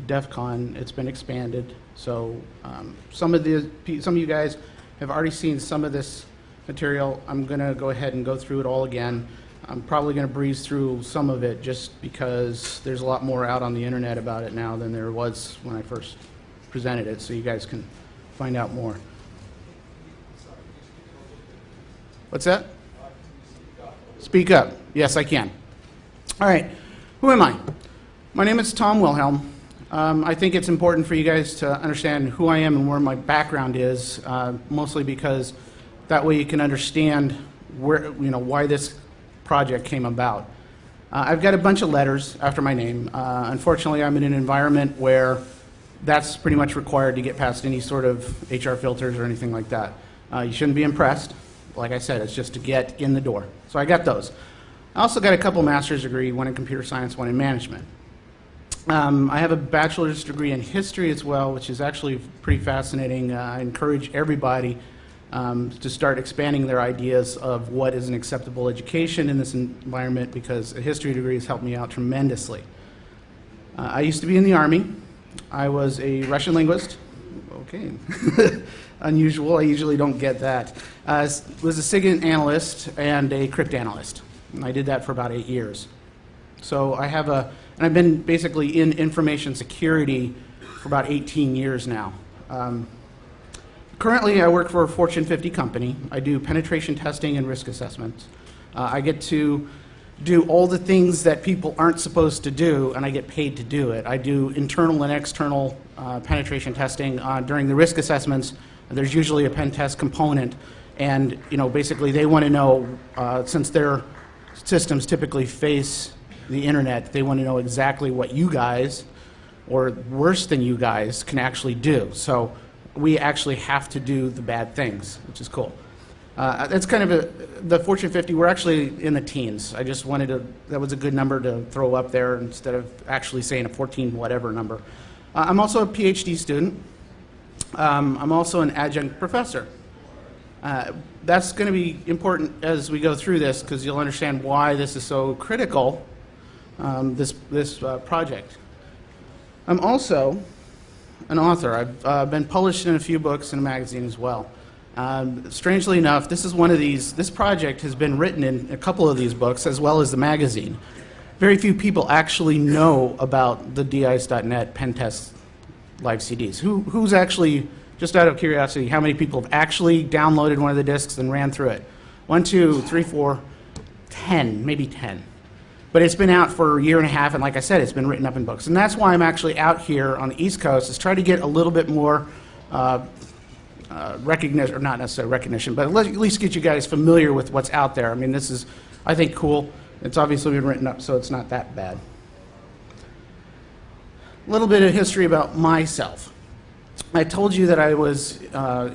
DEF CON. It's been expanded. So some of you guys have already seen some of this material. I'm going to go ahead and go through it all again. I'm probably going to breeze through some of it just because there's a lot more out on the internet about it now than there was when I first presented it, so you guys can find out more. What's that? Speak up. Yes, I can. All right. Who am I? My name is Tom Wilhelm. I think it's important for you guys to understand who I am and where my background is, mostly because that way you can understand where, why this project came about. I've got a bunch of letters after my name. Unfortunately, I'm in an environment where that's pretty much required to get past any sort of HR filters or anything like that. You shouldn't be impressed. Like I said, it's just to get in the door. So I got those. I also got a couple master's degrees, one in computer science, one in management. I have a bachelor's degree in history as well, which is actually pretty fascinating. I encourage everybody to start expanding their ideas of what is an acceptable education in this environment, because a history degree has helped me out tremendously. I used to be in the Army. I was a Russian linguist. Okay. Unusual. I usually don't get that. Was a SIGINT analyst and a cryptanalyst. And I did that for about 8 years. So I have and I've been basically in information security for about 18 years now. Currently, I work for a Fortune 50 company. I do penetration testing and risk assessments. I get to do all the things that people aren't supposed to do, and I get paid to do it. I do internal and external penetration testing. During the risk assessments, there's usually a pen test component, and basically they want to know, since their systems typically face the internet, they want to know exactly what you guys, or worse than you guys, can actually do. So we actually have to do the bad things, which is cool. That's kind of the Fortune 50. We're actually in the teens. I just wanted to, that was a good number to throw up there instead of actually saying a 14 whatever number. I'm also a PhD student. I'm also an adjunct professor. That's going to be important as we go through this, because you'll understand why this is so critical, this project. I'm also an author. I've been published in a few books in a magazine as well. Strangely enough, this is one of these. This project has been written in a couple of these books, as well as the magazine. Very few people actually know about the dice.net Pentest LiveCDs. Who's actually, just out of curiosity, how many people have actually downloaded one of the discs and ran through it? 1, 2, 3, 4, 10, maybe 10. But it's been out for a year and a half, and like I said, it's been written up in books. And that's why I'm actually out here on the East Coast, is try to get a little bit more recognition, or not necessarily recognition, but at least get you guys familiar with what's out there. I mean, this is, I think, cool. It's obviously been written up, so it's not that bad. A little bit of history about myself. I told you that I was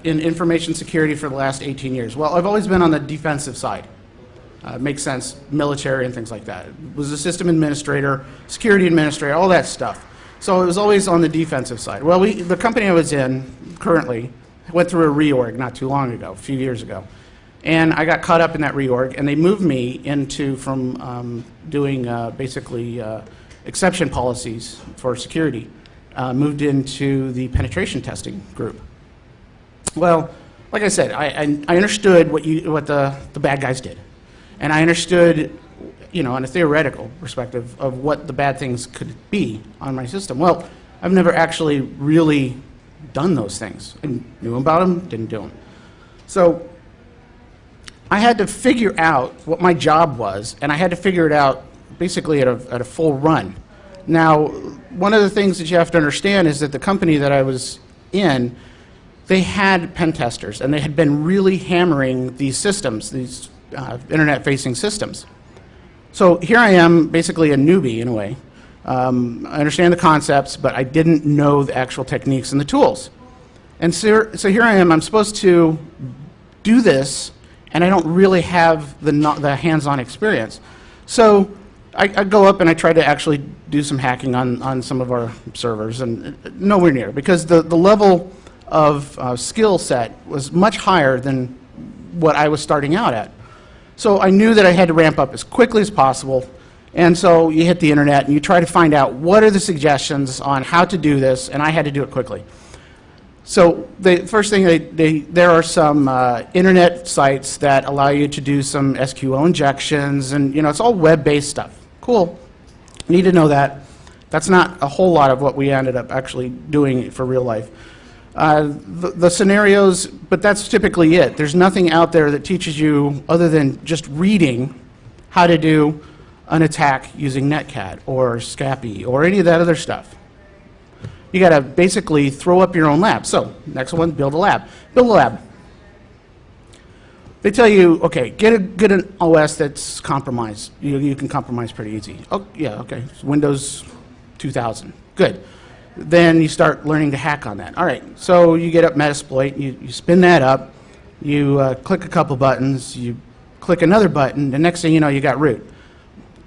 in information security for the last 18 years. Well, I've always been on the defensive side. Makes sense, military and things like that. Was a system administrator, security administrator, all that stuff. So it was always on the defensive side. Well, the company I was in currently went through a reorg not too long ago, a few years ago. And I got caught up in that reorg, and they moved me from doing basically exception policies for security, moved into the penetration testing group. Well, like I said, I understood what the bad guys did. And I understood, on a theoretical perspective of what the bad things could be on my system. Well, I've never actually really done those things. I knew about them, didn't do them. So I had to figure out what my job was, and I had to figure it out basically at a full run. Now, one of the things that you have to understand is that the company that I was in, they had pen testers, and they had been really hammering these systems, these internet-facing systems. So here I am, basically a newbie in a way. I understand the concepts, but I didn't know the actual techniques and the tools. And so here I am, I'm supposed to do this, and I don't really have the hands-on experience. So I go up and I try to actually do some hacking on some of our servers, and nowhere near, because the level of skill set was much higher than what I was starting out at. So I knew that I had to ramp up as quickly as possible, And so you hit the internet and you try to find out what are the suggestions on how to do this, and I had to do it quickly. So the first thing, there are some internet sites that allow you to do some SQL injections, and it's all web-based stuff. Cool. You need to know that. That's not a whole lot of what we ended up actually doing for real life. The scenarios, but that's typically it. There's nothing out there that teaches you, other than just reading, how to do an attack using Netcat or Scapy or any of that other stuff. You got to basically throw up your own lab. So next one, build a lab. Build a lab. They tell you, okay, get an OS that's compromised. You can compromise pretty easy. Oh yeah, okay, Windows 2000, good. Then you start learning to hack on that. All right, so you get up Metasploit, you spin that up, you click a couple buttons, you click another button, the next thing you know, you got root.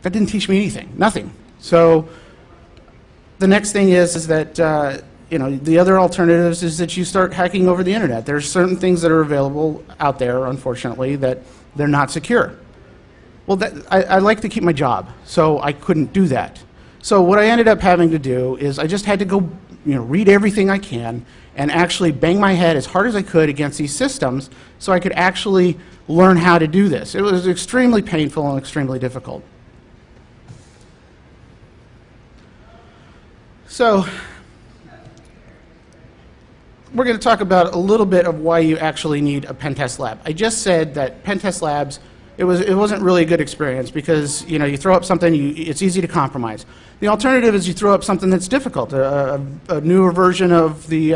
That didn't teach me anything, nothing. So the next thing is that the other alternatives is that you start hacking over the internet. There's certain things that are available out there, unfortunately, that they're not secure. Well, I like to keep my job, so I couldn't do that. So what I ended up having to do is I just had to go, read everything I can and actually bang my head as hard as I could against these systems so I could actually learn how to do this. It was extremely painful and extremely difficult. So we're going to talk about a little bit of why you actually need a Pentest lab. I just said that Pentest labs, it wasn't really a good experience because you throw up something, it's easy to compromise. The alternative is you throw up something that's difficult, a newer version of the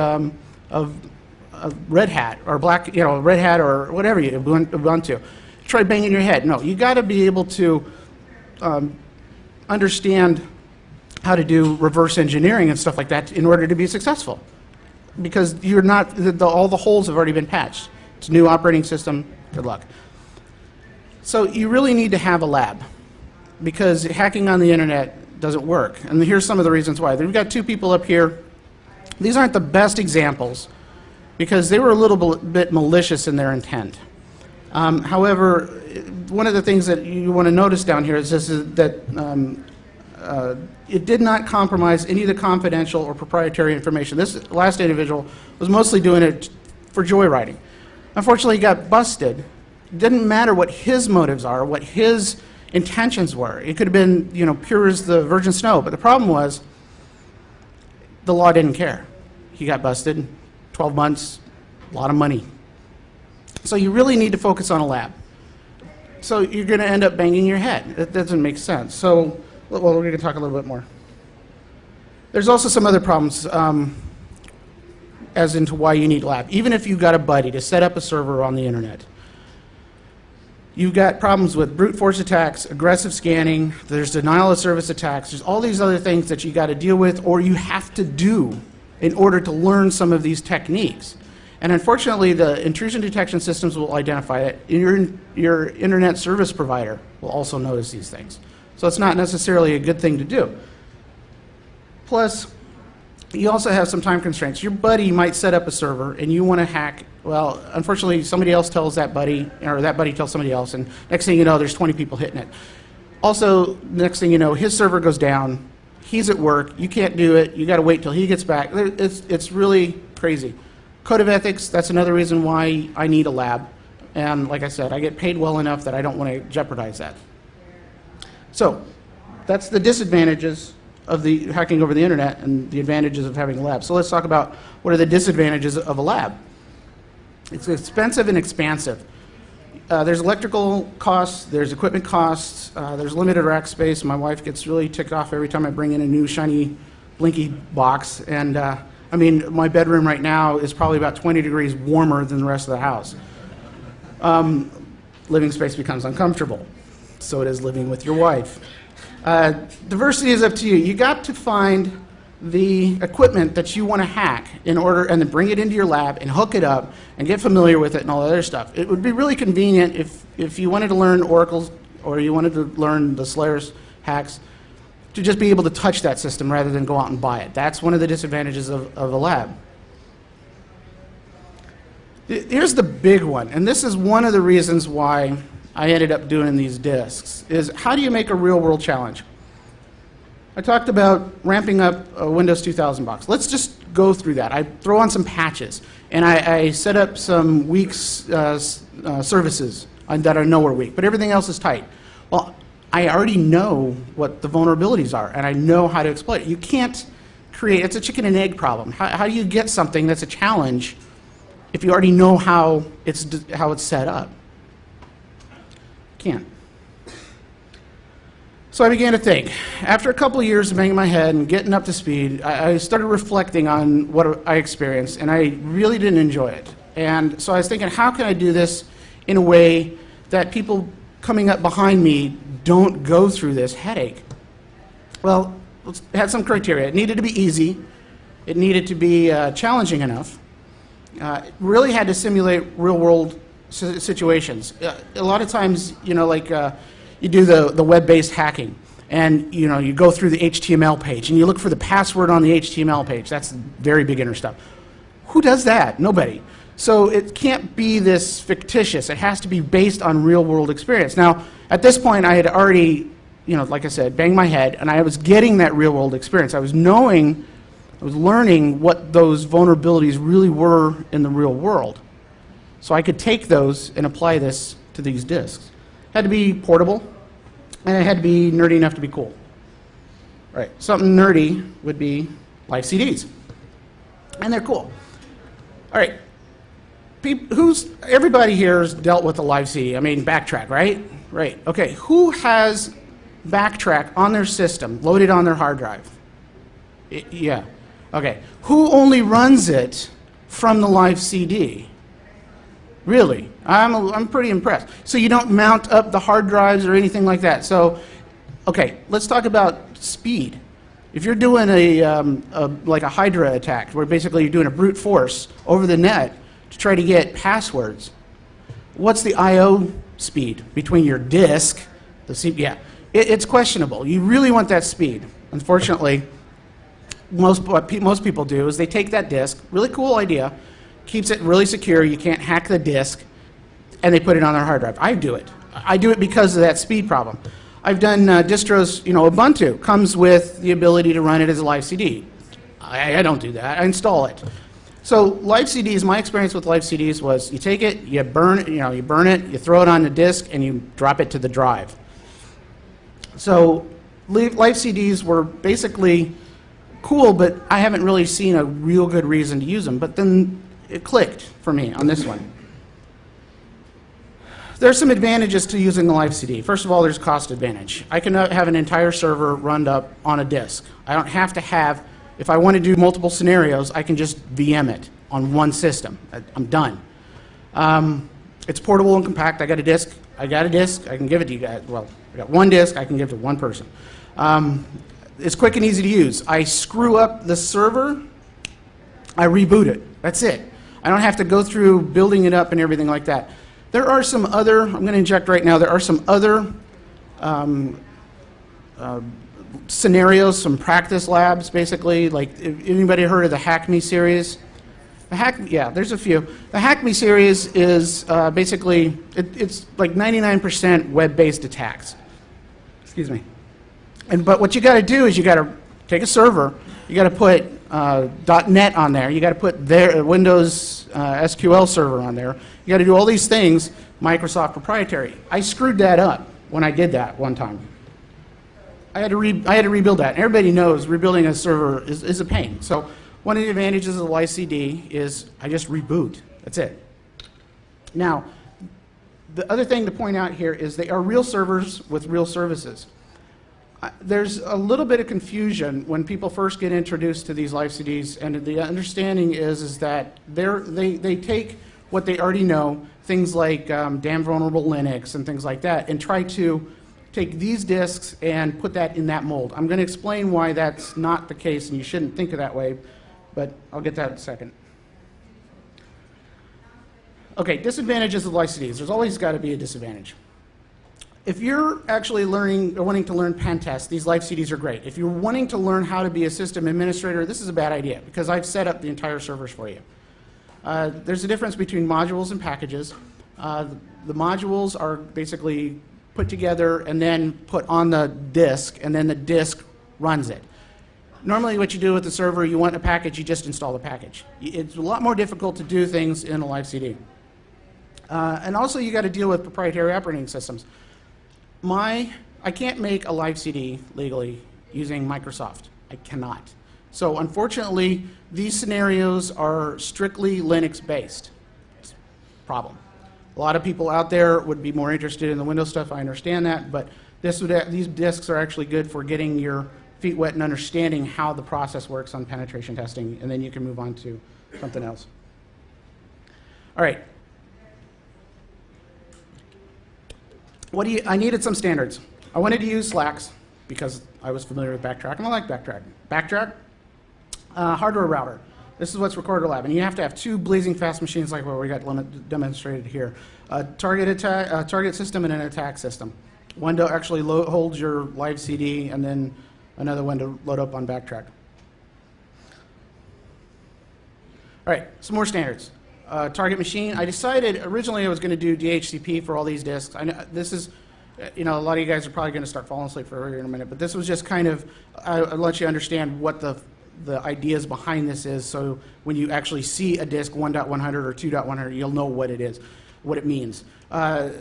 of Red Hat or Red Hat or whatever you want to. Try banging your head. No, you got to be able to understand how to do reverse engineering and stuff like that in order to be successful. Because you're not, all the holes have already been patched. It's a new operating system, good luck. So you really need to have a lab because hacking on the internet doesn't work. And here's some of the reasons why. We've got two people up here. These aren't the best examples because they were a little bit malicious in their intent. However, one of the things that you want to notice down here is that it did not compromise any of the confidential or proprietary information. This last individual was mostly doing it for joyriding. Unfortunately, he got busted. It didn't matter what his motives are, what his intentions were. It could have been, pure as the virgin snow. But the problem was, the law didn't care. He got busted, 12 months, a lot of money. So you really need to focus on a lab. So you're going to end up banging your head. That doesn't make sense. So, well, we're going to talk a little bit more. There's also some other problems as into why you need lab. Even if you've got a buddy to set up a server on the internet, you've got problems with brute force attacks, aggressive scanning, there's denial of service attacks, there's all these other things that you got to deal with or you have to do in order to learn some of these techniques. And unfortunately, the intrusion detection systems will identify it. Your internet service provider will also notice these things. So it's not necessarily a good thing to do. Plus, you also have some time constraints. Your buddy might set up a server and you want to hack. Well, unfortunately, somebody else tells that buddy, or that buddy tells somebody else, and next thing you know, there's 20 people hitting it. Also, next thing you know, his server goes down, he's at work, you can't do it, you got to wait till he gets back. It's really crazy. Code of ethics, that's another reason why I need a lab. And like I said, I get paid well enough that I don't want to jeopardize that. So that's the disadvantages of the hacking over the internet and the advantages of having a lab. So let's talk about what are the disadvantages of a lab. It's expensive and expansive. There's electrical costs, there's equipment costs, there's limited rack space. My wife gets really ticked off every time I bring in a new shiny blinky box. And I mean, my bedroom right now is probably about 20 degrees warmer than the rest of the house. Living space becomes uncomfortable. So it is living with your wife. Diversity is up to you. You got to find the equipment that you want to hack in order, and then bring it into your lab and hook it up and get familiar with it and all that other stuff. It would be really convenient if you wanted to learn Oracle's or you wanted to learn the Slayer's hacks to just be able to touch that system rather than go out and buy it. That's one of the disadvantages of a lab. Here's the big one, and this is one of the reasons why I ended up doing these disks, is how do you make a real-world challenge? I talked about ramping up a Windows 2000 box. Let's just go through that. I throw on some patches, and I set up some weak services that I know are weak, but everything else is tight. Well, I already know what the vulnerabilities are, and I know how to exploit it. You can't create, it's a chicken and egg problem. How do you get something that's a challenge if you already know how it's set up? Can't. So I began to think. After a couple of years of banging my head and getting up to speed, I started reflecting on what I experienced, and I really didn't enjoy it. And so I was thinking, how can I do this in a way that people coming up behind me don't go through this headache? Well, it had some criteria. It needed to be easy. It needed to be challenging enough. It really had to simulate real-world situations. A lot of times, you know, like you do the web-based hacking, and you know, you go through the HTML page, and you look for the password on the HTML page. That's very beginner stuff. Who does that? Nobody. So it can't be this fictitious. It has to be based on real-world experience. Now, at this point, I had already, you know, like I said, banged my head, and I was getting that real-world experience. I was learning what those vulnerabilities really were in the real world. So I could take those and apply this to these disks. It had to be portable, and it had to be nerdy enough to be cool. Right. Something nerdy would be LiveCDs, and they're cool. All right. Everybody here has dealt with a LiveCD. I mean, Backtrack, right? Right. Okay. Who has Backtrack on their system, loaded on their hard drive? Yeah. Okay. Who only runs it from the LiveCD? Really? I'm pretty impressed. So you don't mount up the hard drives or anything like that. So, okay, let's talk about speed. If you're doing like a Hydra attack, where basically you're doing a brute force over the net to try to get passwords, what's the I/O speed between your disk, yeah, it's questionable. You really want that speed. Unfortunately, what most people do is they take that disk, really cool idea, keeps it really secure, you can't hack the disk, and they put it on their hard drive. I do it. I do it because of that speed problem. I've done distros, you know, Ubuntu comes with the ability to run it as a LiveCD. I don't do that. I install it. So LiveCDs, my experience with LiveCDs was you take it, you burn it, you throw it on the disk, and you drop it to the drive. So LiveCDs were basically cool, but I haven't really seen a real good reason to use them. But then it clicked for me on this one. There's some advantages to using the LiveCD. First of all, there's cost advantage. I can have an entire server run up on a disk. I don't have to have, if I want to do multiple scenarios, I can just VM it on one system. I'm done. It's portable and compact. I got a disk, I can give it to you guys. Well, I got one disk, I can give it to one person. It's quick and easy to use. I screw up the server, I reboot it. That's it. I don't have to go through building it up and everything like that. There are some other, I'm going to inject right now, there are some other scenarios, some practice labs, basically. Like, anybody heard of the Hack Me series? Yeah, there's a few. The Hack Me series is basically, it's like 99% web-based attacks. Excuse me. But what you got to do is you got to take a server, you got to put .NET on there, you got to put their Windows SQL server on there, you got to do all these things, Microsoft proprietary. I screwed that up when I did that one time. I had to rebuild that. And everybody knows rebuilding a server is a pain. So one of the advantages of the LiveCD is I just reboot. That's it. Now, the other thing to point out here is they are real servers with real services. There's a little bit of confusion when people first get introduced to these LiveCDs, and the understanding is that they take what they already know, things like damn vulnerable Linux and things like that, and try to take these disks and put that in that mold. I'm going to explain why that's not the case, and you shouldn't think of that way, but I'll get that in a second. Okay, disadvantages of LiveCDs. There's always got to be a disadvantage. If you're actually learning or wanting to learn Pentest, these LiveCDs are great. If you're wanting to learn how to be a system administrator, this is a bad idea because I've set up the entire servers for you. There's a difference between modules and packages. The modules are basically put together and then put on the disk, and then the disk runs it. Normally what you do with the server, you want a package, you just install the package. It's a lot more difficult to do things in a LiveCD. And also you got to deal with proprietary operating systems. I can't make a LiveCD legally using Microsoft. I cannot. So unfortunately, these scenarios are strictly Linux based. It's a problem. A lot of people out there would be more interested in the Windows stuff, I understand that, but these disks are actually good for getting your feet wet and understanding how the process works on penetration testing, and then you can move on to something else. All right. I needed some standards. I wanted to use Slacks because I was familiar with Backtrack, and I like Backtrack. Backtrack, hardware router. This is what's Recorder Lab, and you have to have 2 blazing fast machines like what we got demonstrated here. A target system and an attack system. One to actually hold your LiveCD, and then another one to load up on Backtrack. All right, some more standards. Target machine. I decided originally I was going to do DHCP for all these disks. I know this is, a lot of you guys are probably going to start falling asleep for in a minute, but this was just kind of, I'll let you understand what the ideas behind this is, so when you actually see a disk 1.100 or 2.100, you'll know what it is, what it means. I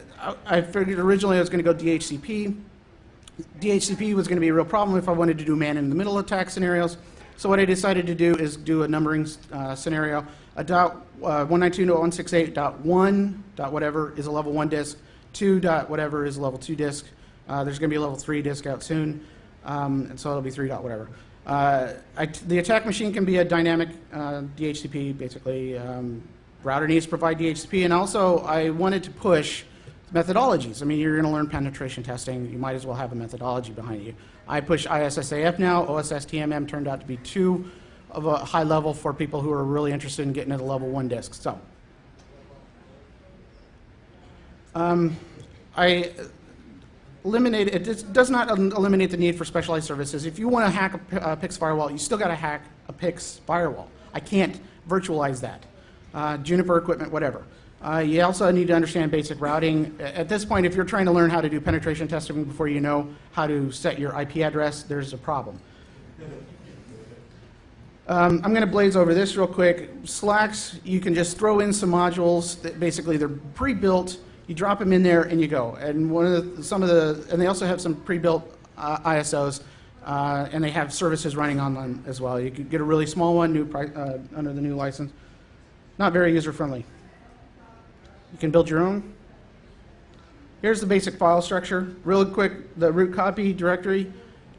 figured originally I was going to go DHCP. DHCP was going to be a real problem if I wanted to do man-in-the-middle attack scenarios. So what I decided to do is do a numbering scenario. A 192.168.1 dot whatever is a level 1 disk. 2 dot whatever is a level 2 disk. There's going to be a level 3 disk out soon, and so it'll be 3 dot whatever. The attack machine can be a dynamic DHCP, basically. Router needs to provide DHCP, and also I wanted to push methodologies. I mean, you're going to learn penetration testing. You might as well have a methodology behind you. I push ISSAF now. OSSTMM turned out to be too of a high level for people who are really interested in getting to the level 1 disk. So I eliminated, it does not eliminate the need for specialized services. If you want to hack a PIX firewall, you still got to hack a PIX firewall. I can't virtualize that. Juniper equipment, whatever. You also need to understand basic routing. At this point, if you're trying to learn how to do penetration testing before you know how to set your IP address, there's a problem. I'm going to blaze over this real quick. Slacks, you can just throw in some modules that basically they're pre-built. You drop them in there and you go. And and they also have some pre-built ISOs, and they have services running on them as well. You could get a really small one under the new license. Not very user-friendly. You can build your own. Here's the basic file structure. Real quick, the root copy directory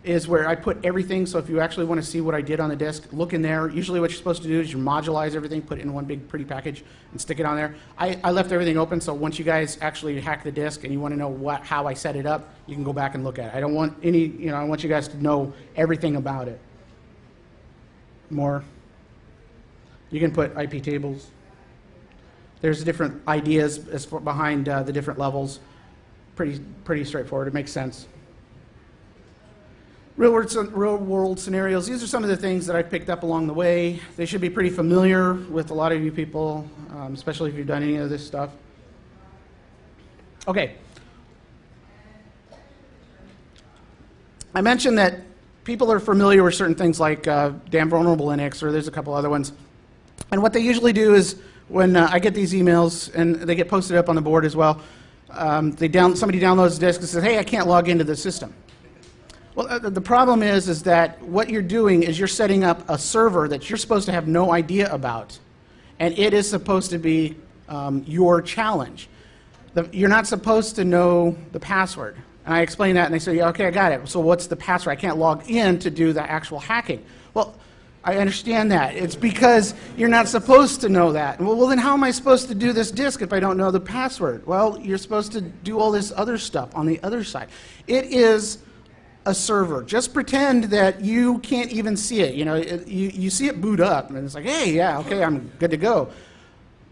is where I put everything, so if you actually want to see what I did on the disk, look in there. Usually what you're supposed to do is you modulize everything, put it in one big pretty package, and stick it on there. I left everything open, so once you guys actually hack the disk and you want to know how I set it up, you can go back and look at it. I don't want any, I want you guys to know everything about it. More. You can put IP tables. There's different ideas behind the different levels. Pretty straightforward. It makes sense. Real world scenarios. These are some of the things that I've picked up along the way. They should be pretty familiar with a lot of you people, especially if you've done any of this stuff. Okay. I mentioned that people are familiar with certain things like damn vulnerable Linux, or there's a couple other ones. And what they usually do is when I get these emails, and they get posted up on the board as well, somebody downloads the disk and says, hey, I can't log into the system. Well, the problem is that what you're doing is you're setting up a server that you're supposed to have no idea about, and it is supposed to be your challenge. You're not supposed to know the password. And I explain that, and they say, yeah, okay, I got it. So what's the password? I can't log in to do the actual hacking. Well, I understand that. It's because you're not supposed to know that. Well, then how am I supposed to do this disk if I don't know the password? Well, you're supposed to do all this other stuff on the other side. It is a server. Just pretend that you can't even see it. You see it boot up, and it's like, hey, yeah, okay, I'm good to go.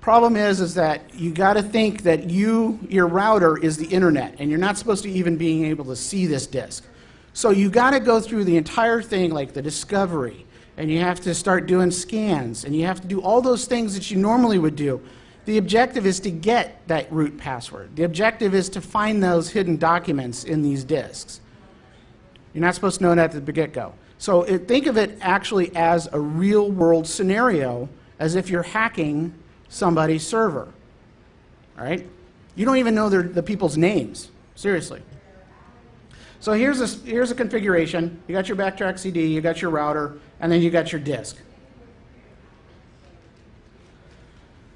Problem is that you got to think that your router is the internet, and you're not supposed to even being able to see this disk. So you got to go through the entire thing, like the discovery, and you have to start doing scans, and you have to do all those things that you normally would do. The objective is to get that root password. The objective is to find those hidden documents in these disks. You're not supposed to know that at the get-go. So think of it actually as a real-world scenario, as if you're hacking somebody's server. All right? You don't even know the people's names. Seriously. So here's a configuration. You got your backtrack CD, you got your router, and then you got your disk.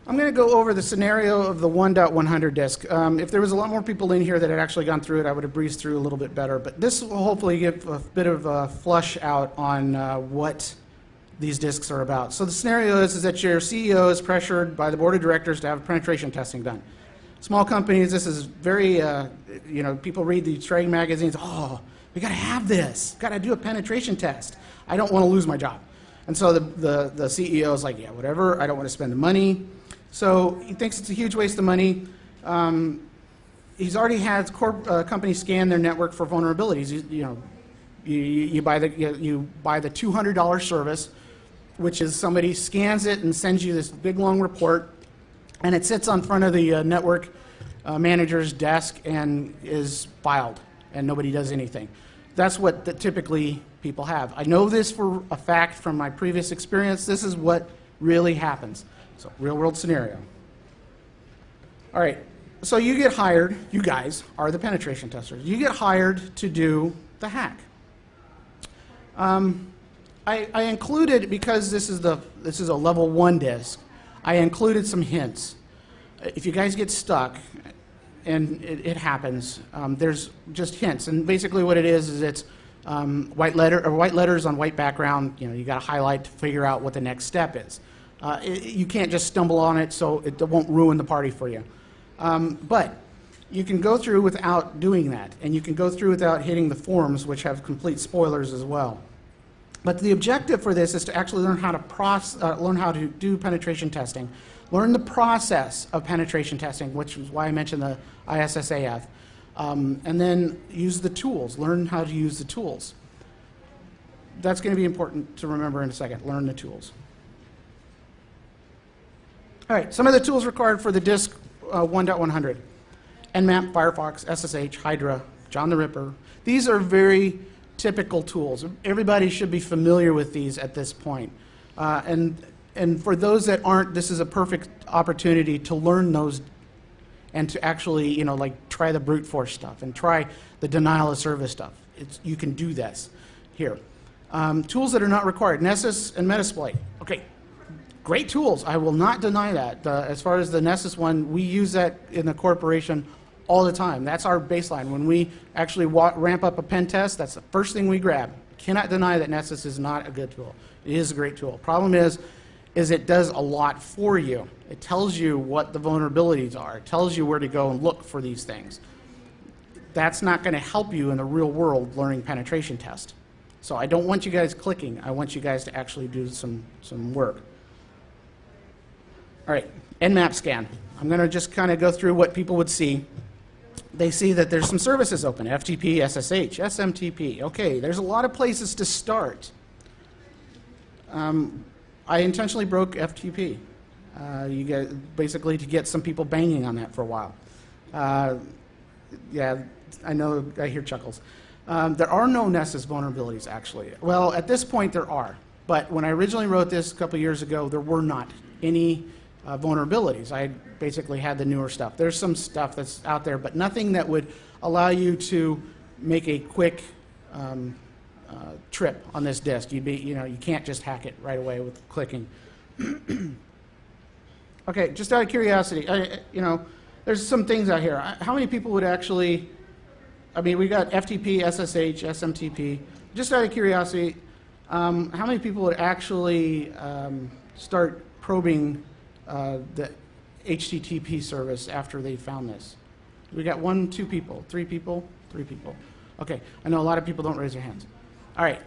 I'm going to go over the scenario of the 1.100 disk. If there was a lot more people in here that had actually gone through it, I would have breezed through a little bit better. But this will hopefully give a bit of a flush out on what these disks are about. So the scenario is that your CEO is pressured by the board of directors to have penetration testing done. Small companies, this is very, people read the trading magazines, oh, we got to have this, got to do a penetration test. I don't want to lose my job. And so the CEO is like, yeah, whatever, I don't want to spend the money. So he thinks it's a huge waste of money. He's already had companies scan their network for vulnerabilities. You buy the $200 service, which is somebody scans it and sends you this big long report, and it sits on front of the network manager's desk and is filed, and nobody does anything. That's what typically people have. I know this for a fact from my previous experience. This is what really happens. So, real-world scenario. All right, so you get hired, you guys are the penetration testers. You get hired to do the hack. I included, because this is a level 1 disk, I included some hints. If you guys get stuck, and it happens, there's just hints. And basically what it is it's white letters on white background. You got to highlight to figure out what the next step is. You can't just stumble on it, so it won't ruin the party for you. But you can go through without doing that, and you can go through without hitting the forms, which have complete spoilers as well. But the objective for this is to actually learn how to do penetration testing, learn the process of penetration testing, which is why I mentioned the ISSAF, and then use the tools, learn how to use the tools. That's going to be important to remember in a second, learn the tools. All right, some of the tools required for the disk 1.100. Nmap, Firefox, SSH, Hydra, John the Ripper. These are very typical tools. Everybody should be familiar with these at this point. And for those that aren't, this is a perfect opportunity to learn those and to actually, try the brute force stuff and try the denial of service stuff. You can do this here. Tools that are not required, Nessus and Metasploit. Okay. Great tools. I will not deny that. As far as the Nessus one, we use that in the corporation all the time. That's our baseline. When we actually ramp up a pen test, that's the first thing we grab. Cannot deny that Nessus is not a good tool. It is a great tool. Problem is it does a lot for you. It tells you what the vulnerabilities are. It tells you where to go and look for these things. That's not going to help you in the real world learning penetration test. So I don't want you guys clicking. I want you guys to actually do some work. All right, Nmap scan. I'm going to just kind of go through what people would see. They see that there's some services open, FTP, SSH, SMTP. Okay, there's a lot of places to start. I intentionally broke FTP. You get basically to get some people banging on that for a while. Yeah, I know, I hear chuckles. There are no Nessus vulnerabilities, actually. Well, at this point there are, but when I originally wrote this a couple years ago, there were not any vulnerabilities. I basically had the newer stuff. There's some stuff that's out there, but nothing that would allow you to make a quick trip on this disk. You can't just hack it right away with clicking. Okay, just out of curiosity, there's some things out here. How many people would actually? We got FTP, SSH, SMTP. Just out of curiosity, how many people would actually start probing the HTTP service after they found this? We got 1, 2 people, 3 people, 3 people. Okay, I know a lot of people don't raise their hands. All right,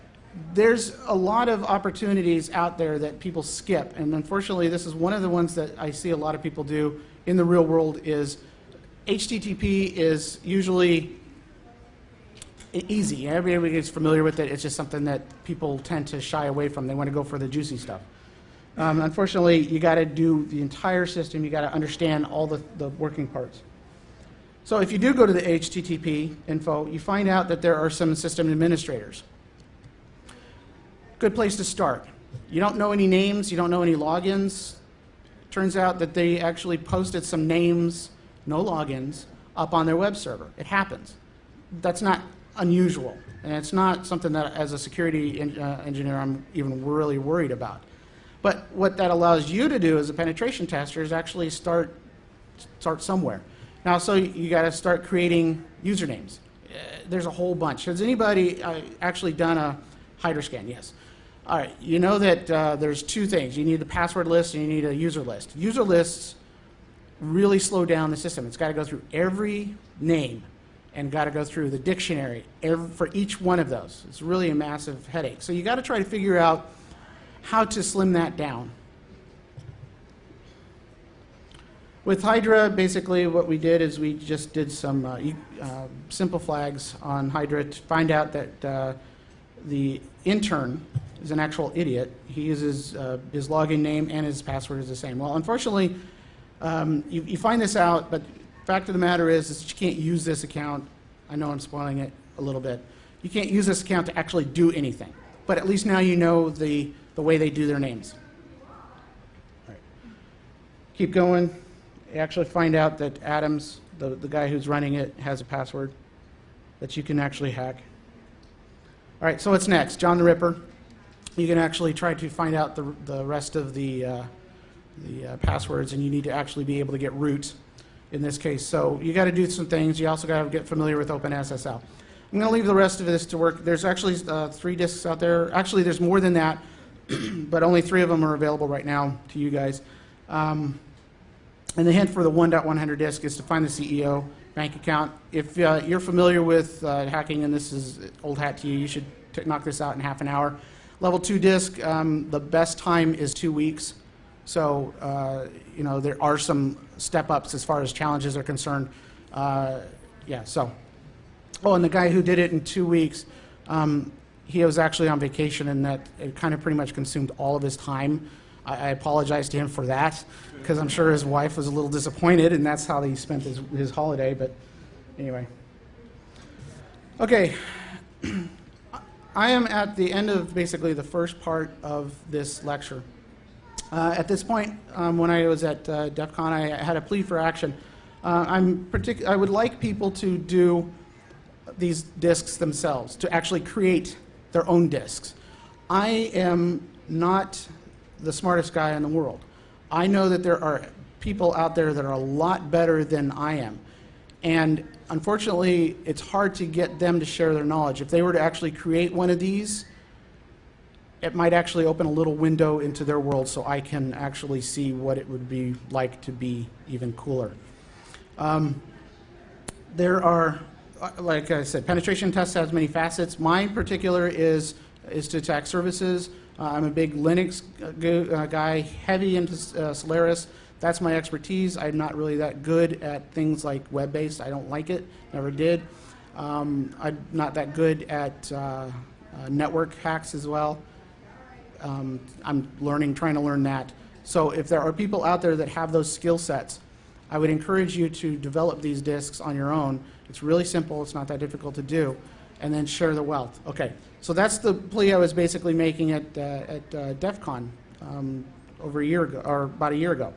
there's a lot of opportunities out there that people skip, and unfortunately this is one of the ones that I see a lot of people do in the real world. Is HTTP is usually easy. Everybody is familiar with it. It's just something that people tend to shy away from. They want to go for the juicy stuff. Unfortunately, you got to do the entire system. You got to understand all the working parts. So if you do go to the HTTP info, you find out that there are some system administrators. Good place to start. You don't know any names, you don't know any logins. Turns out that they actually posted some names, no logins, up on their web server. It happens. That's not unusual, and it's not something that as a security engineer I'm even really worried about. But what that allows you to do as a penetration tester is actually start somewhere. Now, so you got to start creating usernames. There's a whole bunch. Has anybody actually done a Hydra scan? Yes. All right. You know that there's two things. You need the password list and you need a user list. User lists really slow down the system. It's got to go through every name and got to go through the dictionary for each one of those. It's really a massive headache. So you got to try to figure out how to slim that down. With Hydra, basically what we did is we just did some simple flags on Hydra to find out that the intern is an actual idiot. He uses his login name and his password is the same. Well, unfortunately, you find this out, but the fact of the matter is that you can't use this account. I know I'm spoiling it a little bit. You can't use this account to actually do anything. But at least now you know the way they do their names. All right. Keep going. You actually find out that Adams, the guy who's running it, has a password that you can actually hack. All right, so what's next? John the Ripper. You can actually try to find out the rest of the passwords, and you need to actually be able to get root in this case. So you got to do some things. You also got to get familiar with OpenSSL. I'm going to leave the rest of this to work. There's actually 3 disks out there. Actually, there's more than that, but only 3 of them are available right now to you guys. And the hint for the 1.100 disk is to find the CEO bank account. If you're familiar with hacking, and this is old hat to you, you should knock this out in half an hour. Level 2 disk, the best time is 2 weeks. So, you know, there are some step-ups as far as challenges are concerned. Yeah, so. Oh, and the guy who did it in 2 weeks, he was actually on vacation, and that it kind of pretty much consumed all of his time. I apologize to him for that, because I'm sure his wife was a little disappointed, and that's how he spent his holiday, but anyway. Okay, I am at the end of basically the first part of this lecture. At this point, when I was at DEF CON, I had a plea for action. I would like people to do these disks themselves, to actually create their own disks. I am not the smartest guy in the world. I know that there are people out there that are a lot better than I am. And unfortunately, it's hard to get them to share their knowledge. If they were to actually create one of these, it might actually open a little window into their world so I can actually see what it would be like to be even cooler. There are, like I said, penetration tests has many facets. Mine in particular is to attack services. I'm a big Linux guy, heavy into Solaris. That's my expertise. I'm not really that good at things like web-based. I don't like it, never did. I'm not that good at network hacks as well. I'm trying to learn that. So if there are people out there that have those skill sets, I would encourage you to develop these disks on your own. It's really simple. It's not that difficult to do. And then share the wealth. Okay, so that's the plea I was basically making at DEF CON over a year ago, or about a year ago.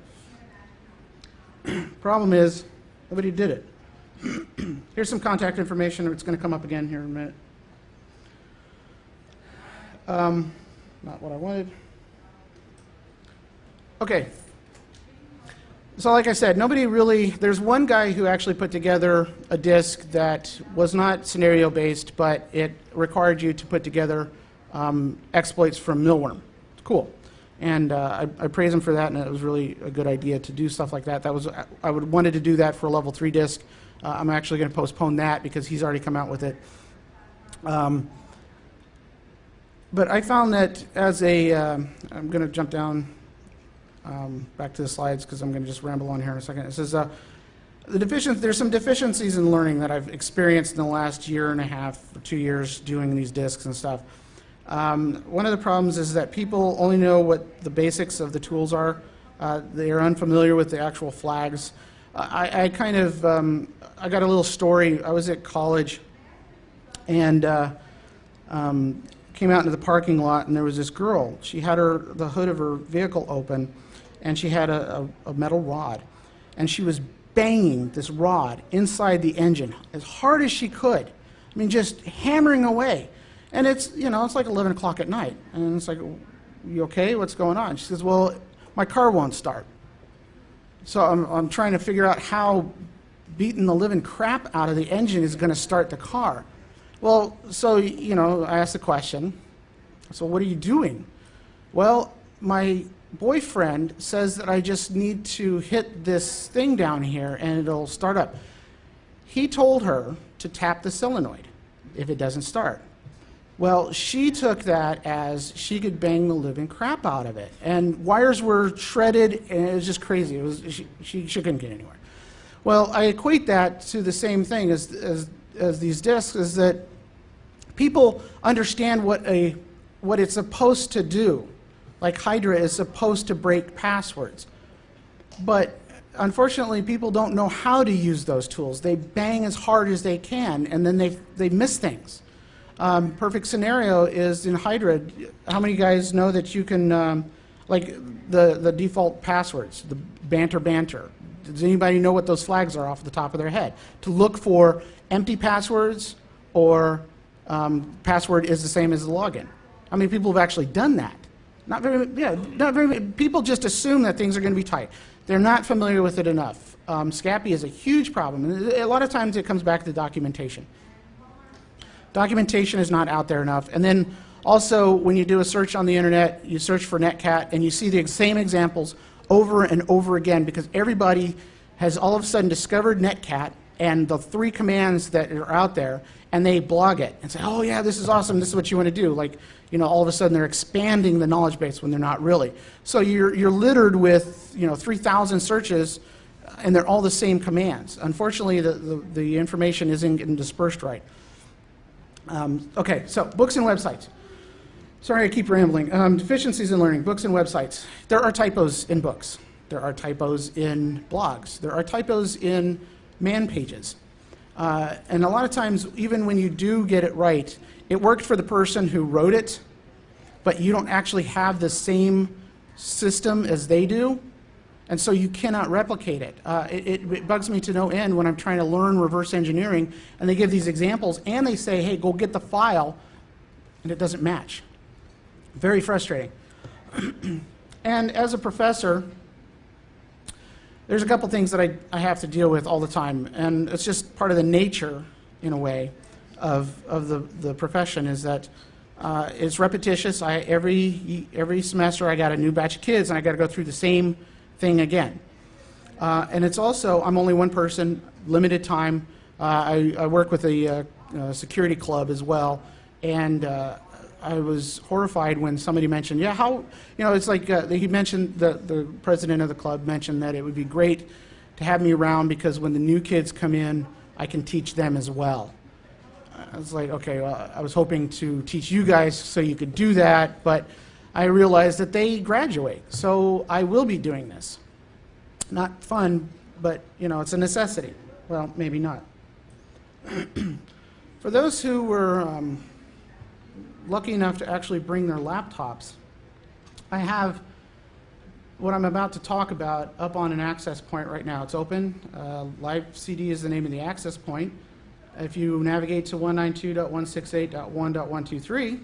Problem is, nobody did it. Here's some contact information. It's going to come up again here in a minute. Not what I wanted. Okay. So like I said, nobody really, there's one guy who actually put together a disk that was not scenario-based, but it required you to put together exploits from Milworm. It's cool. And I praise him for that, and it was really a good idea to do stuff like that. I would wanted to do that for a level 3 disk. I'm actually going to postpone that because he's already come out with it. But I found that as a, I'm going to jump down back to the slides because I'm going to just ramble on here in a second. It says, there's some deficiencies in learning that I've experienced in the last year and a half or 2 years doing these disks and stuff. One of the problems is that people only know what the basics of the tools are. They are unfamiliar with the actual flags. I kind of, I got a little story. I was at college and came out into the parking lot, and there was this girl. She had the hood of her vehicle open, and she had a metal rod, and she was banging this rod inside the engine as hard as she could. I mean, just hammering away. And it's, you know, it's like 11 o'clock at night. And it's like, you okay? What's going on? She says, well, my car won't start. So I'm trying to figure out how beating the living crap out of the engine is going to start the car. Well, so, you know, I asked the question, so what are you doing? Well, my boyfriend says that I just need to hit this thing down here and it'll start up. He told her to tap the solenoid if it doesn't start. Well, she took that as she could bang the living crap out of it. And wires were shredded, and it was just crazy. It was, she couldn't get anywhere. Well, I equate that to the same thing as these disks, is that people understand what it's supposed to do. Like Hydra is supposed to break passwords. But unfortunately, people don't know how to use those tools. They bang as hard as they can, and then they miss things. Perfect scenario is in Hydra. How many guys know that you can, like the default passwords, the banter? Does anybody know what those flags are off the top of their head? To look for empty passwords or password is the same as the login. How many people have actually done that? Not very, yeah, not very many. People just assume that things are going to be tight. They're not familiar with it enough. Scapy is a huge problem. And a lot of times it comes back to documentation. Documentation is not out there enough. And then also, when you do a search on the internet, you search for Netcat, and you see the same examples over and over again because everybody has all of a sudden discovered Netcat and the 3 commands that are out there, and they blog it and say, oh yeah, this is awesome, this is what you want to do. Like, you know, all of a sudden they're expanding the knowledge base when they're not really. So you're littered with, you know, 3,000 searches, and they're all the same commands. Unfortunately, the information isn't getting dispersed right. Okay, so books and websites. Sorry, I keep rambling. Deficiencies in learning, books and websites. There are typos in books. There are typos in blogs. There are typos in man pages. And a lot of times, even when you do get it right, it worked for the person who wrote it, but you don't actually have the same system as they do, and so you cannot replicate it. It bugs me to no end when I'm trying to learn reverse engineering, and they give these examples, and they say, hey, go get the file, and it doesn't match. Very frustrating. And as a professor, there's a couple things that I have to deal with all the time, and it's just part of the nature, in a way, of the profession, is that it's repetitious. Every semester I got a new batch of kids, and I got to go through the same thing again. And it's also, I'm only one person, limited time. I work with a security club as well, and I was horrified when somebody mentioned, yeah, how, you know, it's like he mentioned, the president of the club mentioned that it would be great to have me around because when the new kids come in, I can teach them as well. I was like, okay, well, I was hoping to teach you guys so you could do that, but I realized that they graduate, so I will be doing this. Not fun, but, you know, it's a necessity. Well, maybe not. For those who were lucky enough to actually bring their laptops, I have what I'm about to talk about up on an access point right now. It's open. LiveCD is the name of the access point. If you navigate to 192.168.1.123,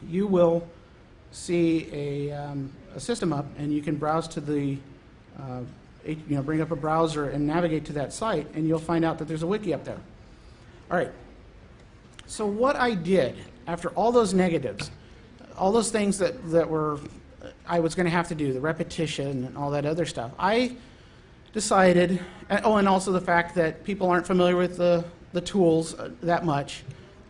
you will see a system up, and you can browse to the, bring up a browser and navigate to that site, and you'll find out that there's a wiki up there. All right. So what I did after all those negatives, all those things that I was going to have to do, the repetition and all that other stuff, I decided, and also the fact that people aren't familiar with the tools that much,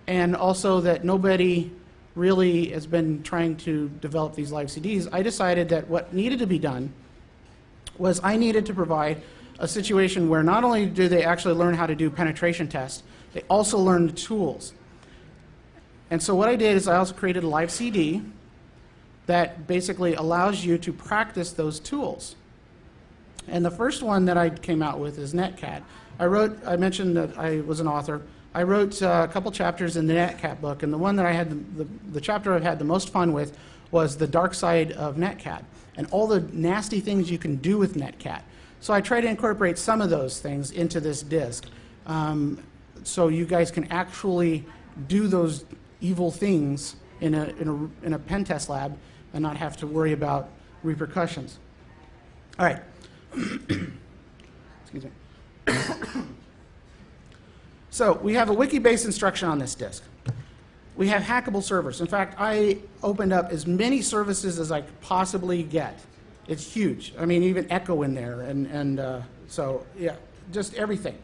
and also that nobody really has been trying to develop these LiveCDs, I decided that what needed to be done was I needed to provide a situation where not only do they actually learn how to do penetration tests, they also learn the tools. And so what I did is I also created a LiveCD that basically allows you to practice those tools. And the first one that I came out with is Netcat. I mentioned that I was an author. I wrote a couple chapters in the Netcat book, and the one that I had, the chapter I've had the most fun with was the dark side of Netcat and all the nasty things you can do with Netcat. So I try to incorporate some of those things into this disk, so you guys can actually do those evil things in a pen test lab and not have to worry about repercussions. All right. Excuse me. So we have a wiki-based instruction on this disk. We have hackable servers. In fact, I opened up as many services as I could possibly get. It's huge. I mean, even Echo in there, and so yeah, just everything.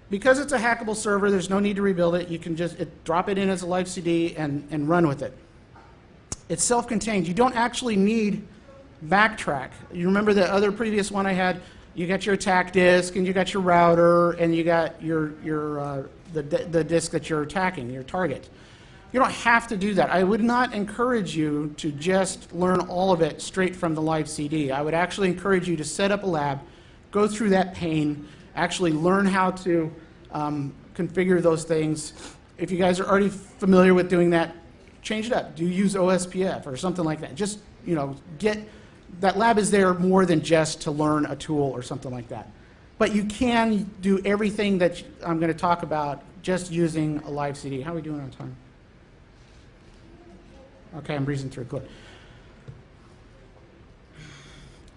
Because it's a hackable server, there's no need to rebuild it. You can just drop it in as a LiveCD and run with it. It's self-contained. You don't actually need backtrack. You remember the other previous one I had? You got your attack disk, and you got your router, and you got the disk that you're attacking, your target. You don't have to do that. I would not encourage you to just learn all of it straight from the LiveCD. I would actually encourage you to set up a lab, go through that pain, actually learn how to configure those things. If you guys are already familiar with doing that, change it up. Do use OSPF or something like that. Just, you know, that lab is there more than just to learn a tool or something like that. But you can do everything that I'm going to talk about just using a LiveCD. How are we doing on time? Okay, I'm breezing through. Good.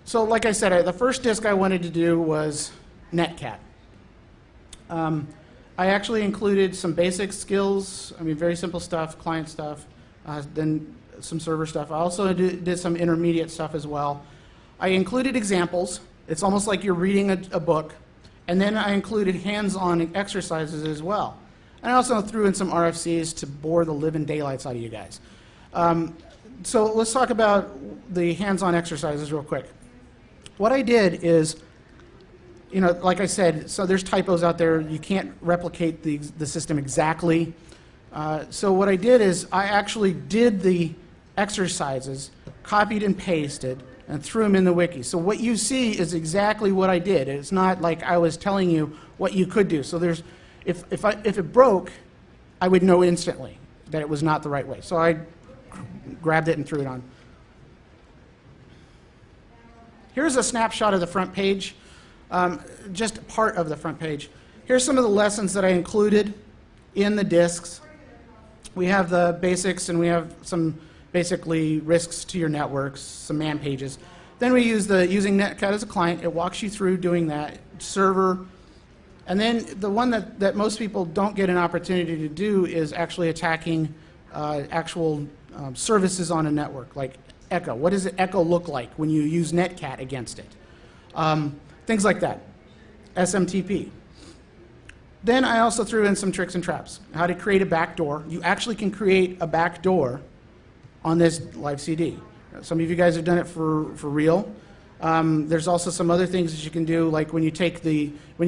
So like I said, the first disk I wanted to do was Netcat. I actually included some basic skills, I mean, very simple stuff, client stuff, then some server stuff. I also did some intermediate stuff as well. I included examples. It's almost like you're reading a book. And then I included hands-on exercises as well. And I also threw in some RFCs to bore the living daylights out of you guys. So let's talk about the hands-on exercises real quick. What I did is, you know, like I said, so there's typos out there. You can't replicate the system exactly. So what I did is I actually did the exercises, copied and pasted, and threw them in the wiki. So what you see is exactly what I did. It's not like I was telling you what you could do. So there's, if it broke, I would know instantly that it was not the right way. So I grabbed it and threw it on. Here's a snapshot of the front page, just part of the front page. Here's some of the lessons that I included in the disks. We have the basics, and we have some basically risks to your networks, some man pages. Then we use using Netcat as a client. It walks you through doing that, server. And then the one that most people don't get an opportunity to do is actually attacking actual services on a network, like Echo. What does Echo look like when you use Netcat against it? Things like that. SMTP. Then I also threw in some tricks and traps. How to create a backdoor. You actually can create a backdoor on this LiveCD. Some of you guys have done it for real. There's also some other things that you can do, like when you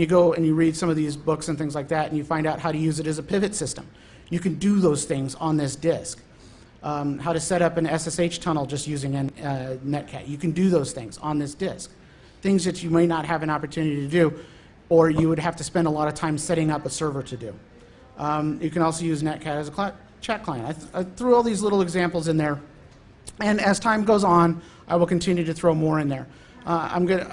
go and you read some of these books and things like that, and you find out how to use it as a pivot system. You can do those things on this disk. How to set up an SSH tunnel just using Netcat. You can do those things on this disk. Things that you may not have an opportunity to do, or you would have to spend a lot of time setting up a server to do. You can also use Netcat as a chat client. I threw all these little examples in there, and as time goes on, I will continue to throw more in there. We're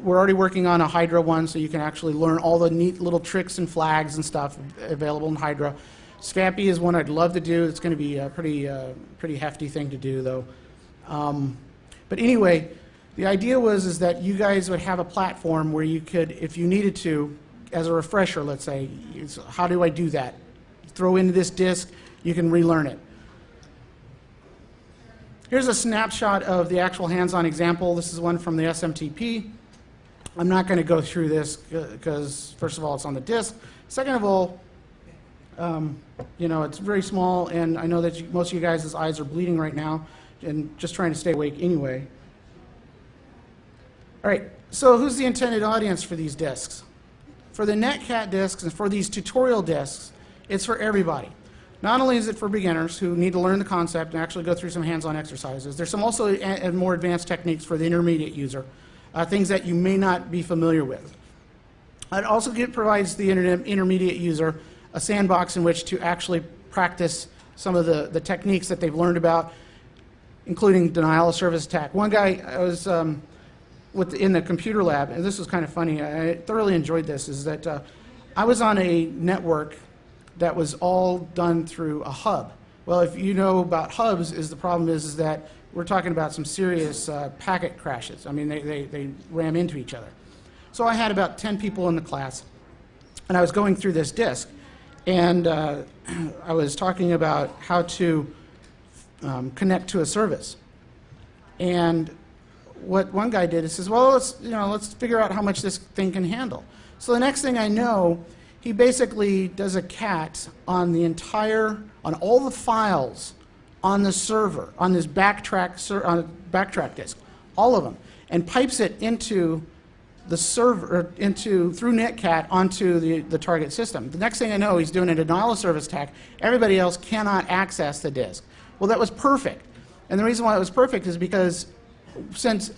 already working on a Hydra one, so you can actually learn all the neat little tricks and flags and stuff available in Hydra. Scampy is one I'd love to do. It's going to be a pretty hefty thing to do, though. But anyway, the idea is that you guys would have a platform where you could, if you needed to, as a refresher, let's say, how do I do that? Throw into this disk, you can relearn it. Here's a snapshot of the actual hands-on example. This is one from the SMTP. I'm not going to go through this because, first of all, it's on the disk. Second of all, you know, it's very small, and I know that most of you guys' eyes are bleeding right now, and just trying to stay awake anyway. All right, so who's the intended audience for these disks? For the Netcat disks and for these tutorial disks, it's for everybody. Not only is it for beginners who need to learn the concept and actually go through some hands-on exercises, there's some also more advanced techniques for the intermediate user, things that you may not be familiar with. It also provides the intermediate user a sandbox in which to actually practice some of the techniques that they've learned about, including denial of service attack. One guy, I was in the computer lab, and this was kind of funny, I thoroughly enjoyed this, is that I was on a network that was all done through a hub. Well, if you know about hubs, the problem is that we're talking about some serious packet crashes. I mean, they ram into each other. So I had about 10 people in the class, and I was going through this disk, and I was talking about how to connect to a service. And what one guy did is says, well, let's figure out how much this thing can handle. So the next thing I know, he basically does a cat on all the files on the server, on this backtrack disk, all of them, and pipes it into the server, through netcat onto the target system. The next thing I know, he's doing a denial of service attack. Everybody else cannot access the disk. Well, that was perfect. And the reason why it was perfect is because since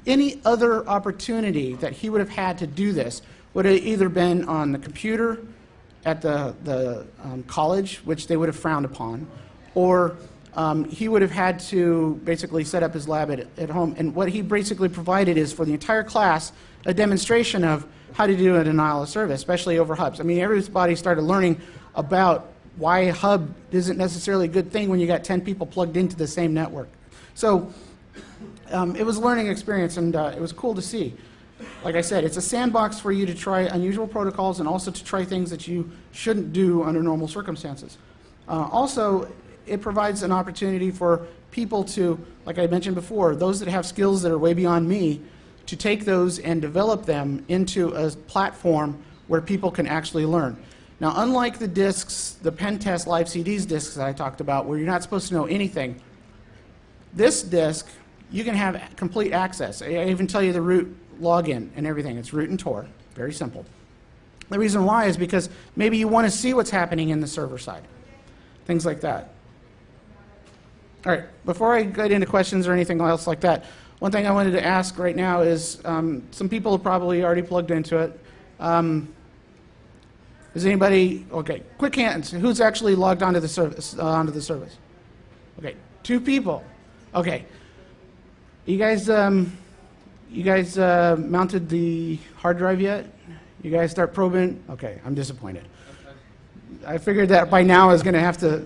any other opportunity that he would have had to do this would have either been on the computer at the college, which they would have frowned upon, or he would have had to basically set up his lab at home. And what he basically provided is, for the entire class, a demonstration of how to do a denial of service, especially over hubs. I mean, everybody started learning about why a hub isn't necessarily a good thing when you got 10 people plugged into the same network. So it was a learning experience, and it was cool to see. Like I said, it's a sandbox for you to try unusual protocols and also to try things that you shouldn't do under normal circumstances. Also, it provides an opportunity for people to, like I mentioned before, those that have skills that are way beyond me, to take those and develop them into a platform where people can actually learn. Now, unlike the disks, the Pentest LiveCDs disks that I talked about, where you're not supposed to know anything, this disk, you can have complete access. I even tell you the root login and everything. It's root and Tor. Very simple. The reason why is because maybe you want to see what's happening in the server side. Things like that. All right, before I get into questions or anything else like that, one thing I wanted to ask right now is, some people have probably already plugged into it. Is anybody, okay, quick hands, who's actually logged onto the service? Okay, 2 people. Okay, you guys mounted the hard drive yet? You guys start probing? Okay, I'm disappointed. I figured that by now I was going to have to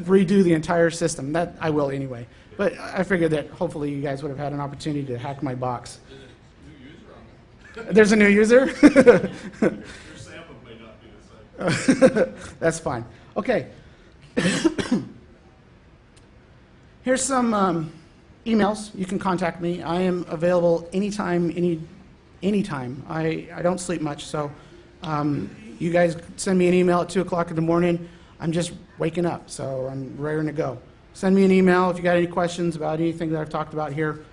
redo the entire system. That I will anyway. But I figured that hopefully you guys would have had an opportunity to hack my box. There's a new user? Your sample may not be the same. That's fine. Okay. Here's some emails. You can contact me. I am available anytime, anytime. I don't sleep much, so you guys send me an email at 2 o'clock in the morning. I'm just waking up, so I'm raring to go. Send me an email if you got any questions about anything that I've talked about here.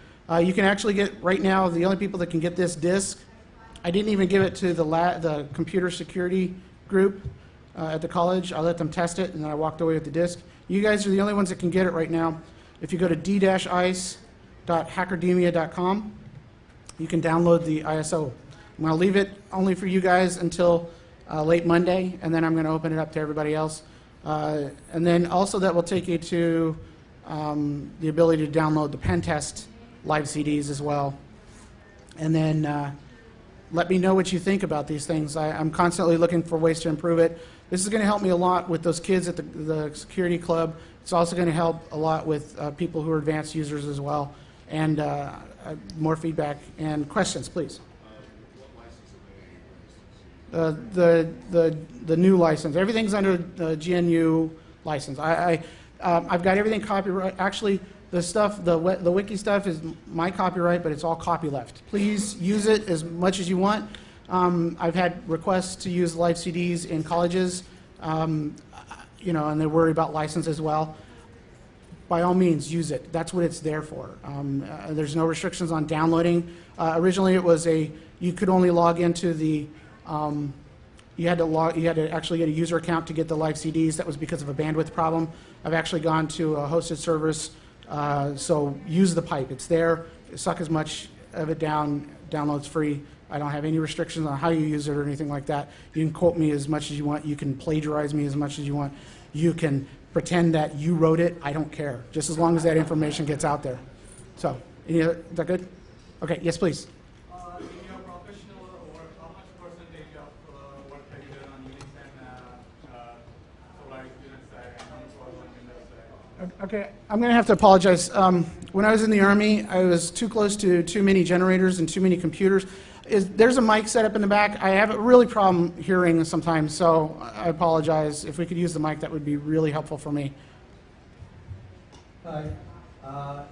You can actually get, right now, the only people that can get this disk, I didn't even give it to the computer security group at the college. I let them test it, and then I walked away with the disk. You guys are the only ones that can get it right now. If you go to d-ice.hackerdemia.com, you can download the ISO. I'm going to leave it only for you guys until late Monday, and then I'm going to open it up to everybody else. And then also that will take you to the ability to download the Pentest LiveCDs as well. And then let me know what you think about these things. I'm constantly looking for ways to improve it. This is going to help me a lot with those kids at the security club. It's also going to help a lot with people who are advanced users as well. And more feedback and questions, please. The new license. Everything's under the GNU license. I've got everything copyright. Actually, the wiki stuff is my copyright, but it's all copyleft. Please use it as much as you want. I've had requests to use LiveCDs in colleges, and they worry about license as well. By all means, use it. That's what it's there for. There's no restrictions on downloading. Originally, it was you could only log into the You had to actually get a user account to get the LiveCDs. That was because of a bandwidth problem. I've actually gone to a hosted service, so use the pipe. It's there. Suck as much of it down. Download's free. I don't have any restrictions on how you use it or anything like that. You can quote me as much as you want. You can plagiarize me as much as you want. You can pretend that you wrote it. I don't care, just as long as that information gets out there. So, is that good? Okay, yes, please. In your professional work, how much percentage of work have you done on Unix and Solaris Unix side, and how much was on Windows side? Okay, I'm going to have to apologize. When I was in the Army, I was too close to too many generators and too many computers. There's a mic set up in the back. I have a really problem hearing sometimes, so I apologize. If we could use the mic, that would be really helpful for me. Hi.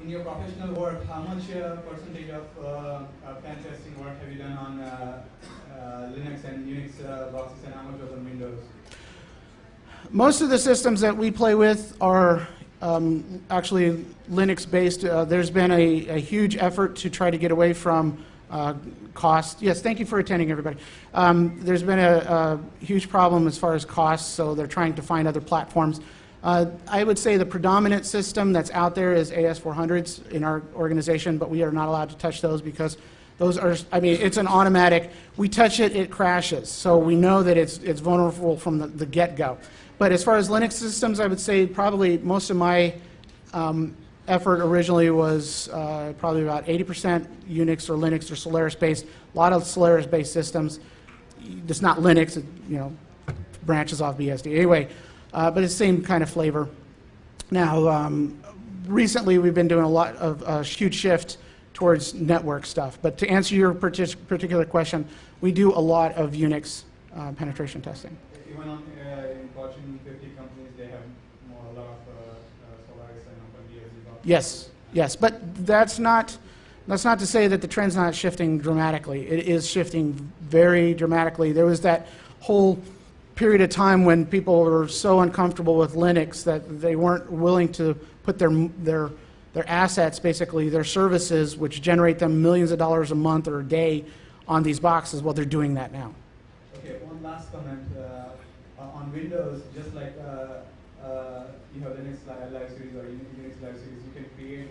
In your professional work, how much percentage of pen testing work have you done on Linux and Unix boxes, and how much was on Windows? Most of the systems that we play with are actually Linux-based. There's been a huge effort to try to get away from cost. Yes, thank you for attending, everybody. There's been a huge problem as far as costs, so they're trying to find other platforms. I would say the predominant system that's out there is AS400s in our organization, but we are not allowed to touch those because those are, I mean, it's an automatic. We touch it, it crashes. So we know that it's vulnerable from the get-go. But as far as Linux systems, I would say probably most of my effort originally was probably about 80% Unix or Linux or Solaris-based. A lot of Solaris-based systems. It's not Linux, it, branches off BSD. Anyway, but it's the same kind of flavor. Now, recently we've been doing a lot of a huge shift towards network stuff. But to answer your particular question, we do a lot of Unix penetration testing. Even on in Fortune 50 companies, they have a lot of Solaris and OpenBSD boxes. Yes, yes, but that's not to say that the trend's not shifting dramatically. It is shifting very dramatically. There was that whole period of time when people were so uncomfortable with Linux that they weren't willing to put their assets, basically their services, which generate them millions of dollars a month or a day, on these boxes. Well, they're doing that now. Okay, one last comment. On Windows, just like you have Linux LiveCDs or Unix LiveCDs, you can create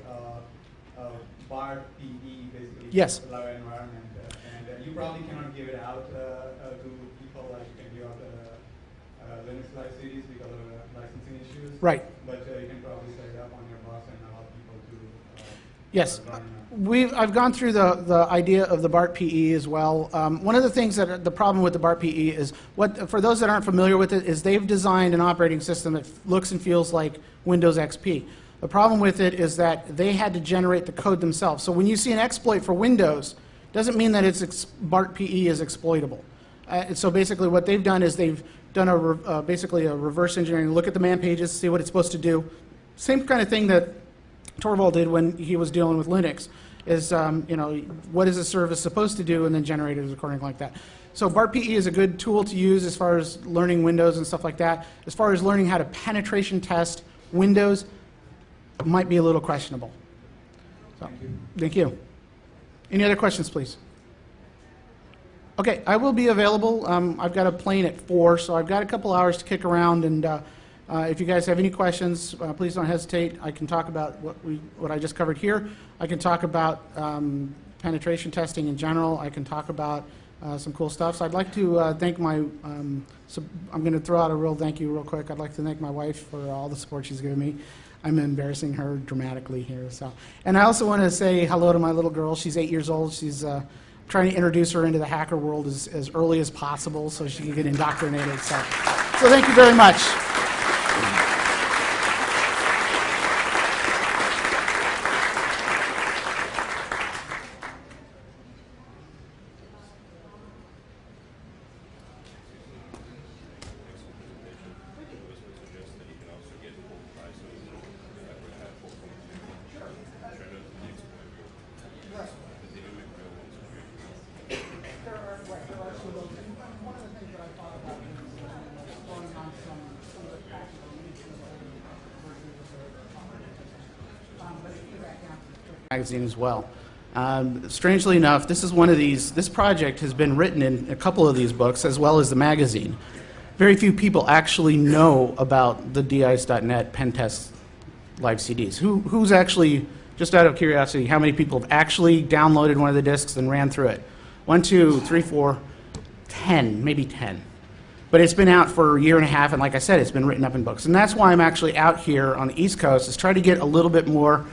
a BART PE, basically, yes, for the live environment. And you probably cannot give it out to people like you can give out Linux LiveCDs because of licensing issues. Right. But you can probably set it up on your box and allow people to yes. I've gone through the idea of the BART PE as well. One of the things that the problem with the BART PE is, for those that aren't familiar with it, is they've designed an operating system that looks and feels like Windows XP. The problem with it is that they had to generate the code themselves. So when you see an exploit for Windows, it doesn't mean that BART PE is exploitable. So basically what they've done is they've done basically a reverse engineering, look at the man pages, see what it's supposed to do. Same kind of thing that Torvald did when he was dealing with Linux, is what is a service supposed to do, and then generate it according like that. So BART PE is a good tool to use as far as learning Windows and stuff like that. As far as learning how to penetration test Windows, it might be a little questionable. So, thank you. Any other questions, please? Okay, I will be available. I've got a plane at 4, so I've got a couple hours to kick around, and if you guys have any questions, please don't hesitate. I can talk about what I just covered here. I can talk about penetration testing in general. I can talk about some cool stuff. So I'd like to thank my, I'm going to throw out a real thank you real quick. I'd like to thank my wife for all the support she's given me. I'm embarrassing her dramatically here. So, and I also want to say hello to my little girl. She's 8 years old. She's trying to introduce her into the hacker world as early as possible so she can get indoctrinated. So thank you very much. Magazine as well. Strangely enough, this is one of these, this project has been written in a couple of these books as well as the magazine. Very few people actually know about the dice.net Pentest LiveCDs. Who's actually, just out of curiosity, how many people have actually downloaded one of the discs and ran through it? 1, 2, 3, 4, 10, maybe 10. But it's been out for a year and a half, and like I said, it's been written up in books. And that's why I'm actually out here on the East Coast, is try to get a little bit more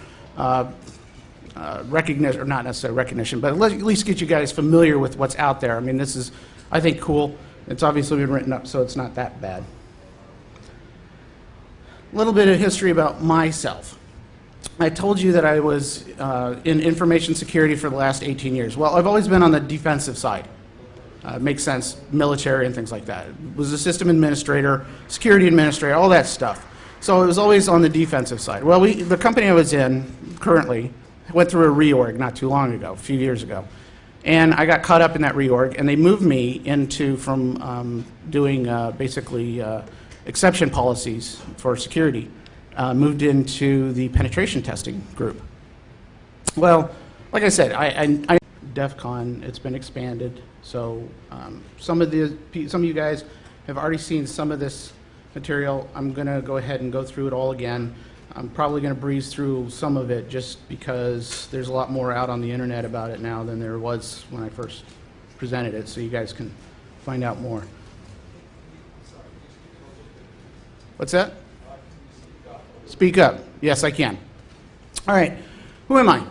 recognition, or not necessarily recognition, but at least get you guys familiar with what's out there. I mean, this is, I think, cool. It's obviously been written up, so it's not that bad. A little bit of history about myself. I told you that I was in information security for the last 18 years. Well, I've always been on the defensive side. Makes sense, military and things like that. Was a system administrator, security administrator, all that stuff. So it was always on the defensive side. Well, the company I was in currently went through a reorg not too long ago, a few years ago. And I got caught up in that reorg, and they moved me from doing basically exception policies for security, moved into the penetration testing group. Well, like I said, I DEF CON, it's been expanded, so some of you guys have already seen some of this material. I'm going to go ahead and go through it all again. I'm probably going to breeze through some of it just because there's a lot more out on the internet about it now than there was when I first presented it, so you guys can find out more. What's that? Speak up. Yes, I can. All right. Who am I?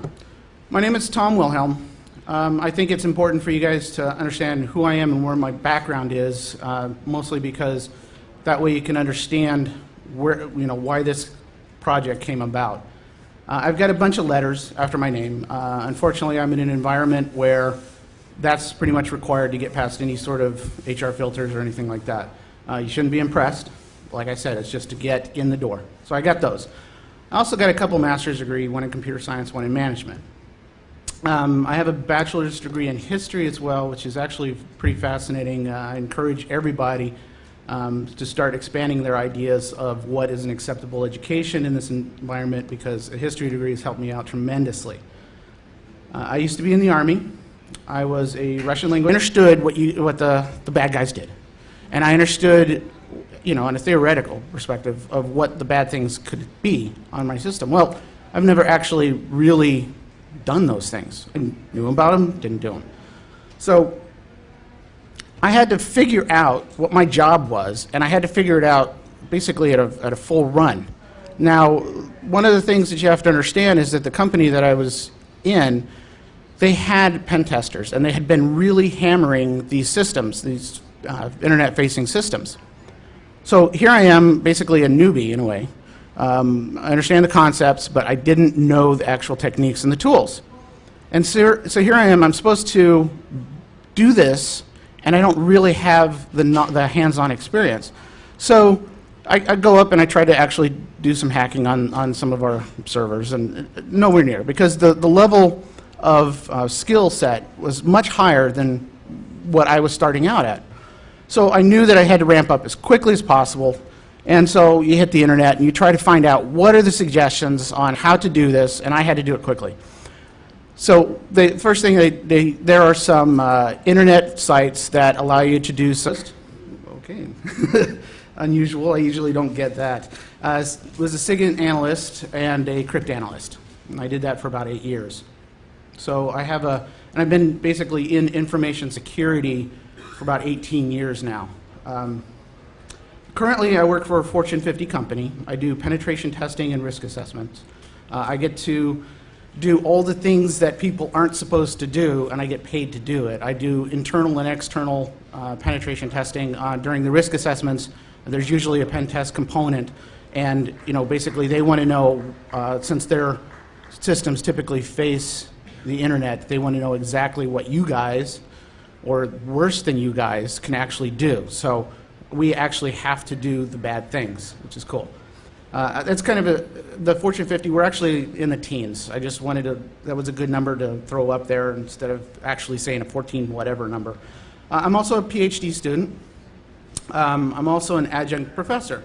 My name is Tom Wilhelm. I think it's important for you guys to understand who I am and where my background is, mostly because that way you can understand where, why this project came about. I've got a bunch of letters after my name. Unfortunately, I'm in an environment where that's pretty much required to get past any sort of HR filters or anything like that. You shouldn't be impressed. Like I said, it's just to get in the door. So I got those. I also got a couple master's degrees, one in computer science, one in management. I have a bachelor's degree in history as well, which is actually pretty fascinating. I encourage everybody to start expanding their ideas of what is an acceptable education in this environment, because a history degree has helped me out tremendously. I used to be in the Army. I was a Russian linguist. I understood what the bad guys did. And I understood, in a theoretical perspective of what the bad things could be on my system. Well, I've never actually really done those things. I knew about them, didn't do them. So I had to figure out what my job was, and I had to figure it out basically at a full run. Now, one of the things that you have to understand is that the company that I was in, they had pen testers, and they had been really hammering these systems, these internet-facing systems. So here I am, basically a newbie in a way. I understand the concepts, but I didn't know the actual techniques and the tools. And so here I am, I'm supposed to do this, and I don't really have the hands-on experience. So I go up and I try to actually do some hacking on some of our servers, and nowhere near, because the level of skill set was much higher than what I was starting out at. So I knew that I had to ramp up as quickly as possible. And so you hit the internet and you try to find out what are the suggestions on how to do this, and I had to do it quickly. So the first thing, there are some internet sites that allow you to do so. Okay, unusual. I usually don't get that. Was a SIG analyst and a crypt analyst. And I did that for about 8 years. So I have and I've been basically in information security for about 18 years now. Currently, I work for a Fortune 50 company. I do penetration testing and risk assessments. I get to do all the things that people aren't supposed to do, and I get paid to do it. I do internal and external penetration testing. During the risk assessments, there's usually a pen test component, and basically they want to know, since their systems typically face the internet, they want to know exactly what you guys, or worse than you guys, can actually do. So we actually have to do the bad things, which is cool. That's kind of the Fortune 50, we're actually in the teens. I just wanted to, that was a good number to throw up there instead of actually saying a 14 whatever number. I'm also a PhD student. I'm also an adjunct professor.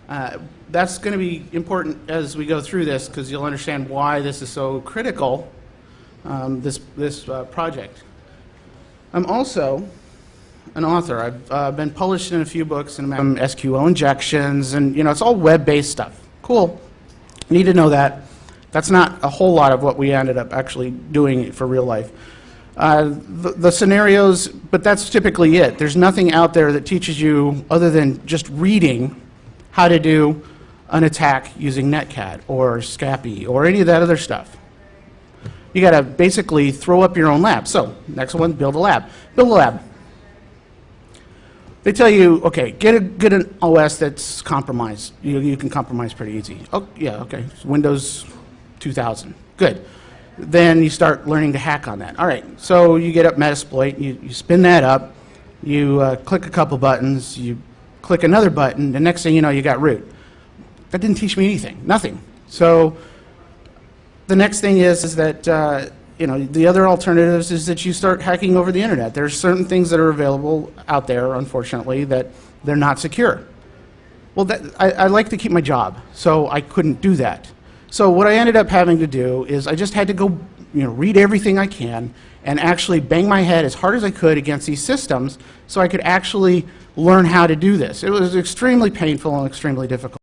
That's going to be important as we go through this, because you'll understand why this is so critical this project. I'm also an author. I've been published in a few books and SQL injections, and it's all web-based stuff. Cool. Need to know that. That's not a whole lot of what we ended up actually doing for real life. The scenarios, but that's typically it. There's nothing out there that teaches you, other than just reading, how to do an attack using Netcat or Scapy or any of that other stuff. You got to basically throw up your own lab. So, next one, build a lab. Build a lab. They tell you, okay, get an OS that's compromised. You can compromise pretty easy. Oh, yeah, okay, Windows 2000. Good. Then you start learning to hack on that. All right, so you get up Metasploit, you spin that up, you click a couple buttons, you click another button, the next thing you know, you got root. That didn't teach me anything, nothing. So the next thing is that, the other alternatives is that you start hacking over the internet. There's certain things that are available out there, unfortunately, that they're not secure. Well, I like to keep my job, so I couldn't do that. So what I ended up having to do is I just had to go, read everything I can and actually bang my head as hard as I could against these systems so I could actually learn how to do this. It was extremely painful and extremely difficult.